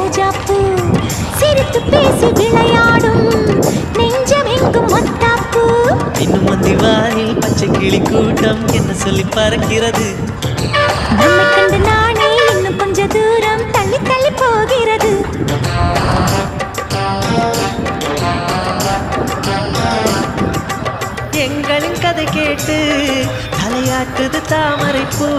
ரோஜாப்பூ சிரித்து பேசி விளையாடும் நெஞ்சமெங்கும் மத்தாப்பூ. இன்னும் மந்திவானில் பச்சை கிளி கூட்டம் என்ன சொல்லி பறக்கிறது. நம்மை கண்டு நானே இன்னும் கொஞ்ச தூரம் தள்ளி தள்ளி போகிறது. எங்களின் கதை கேட்டு தலையாட்டுது தாமரை பூ.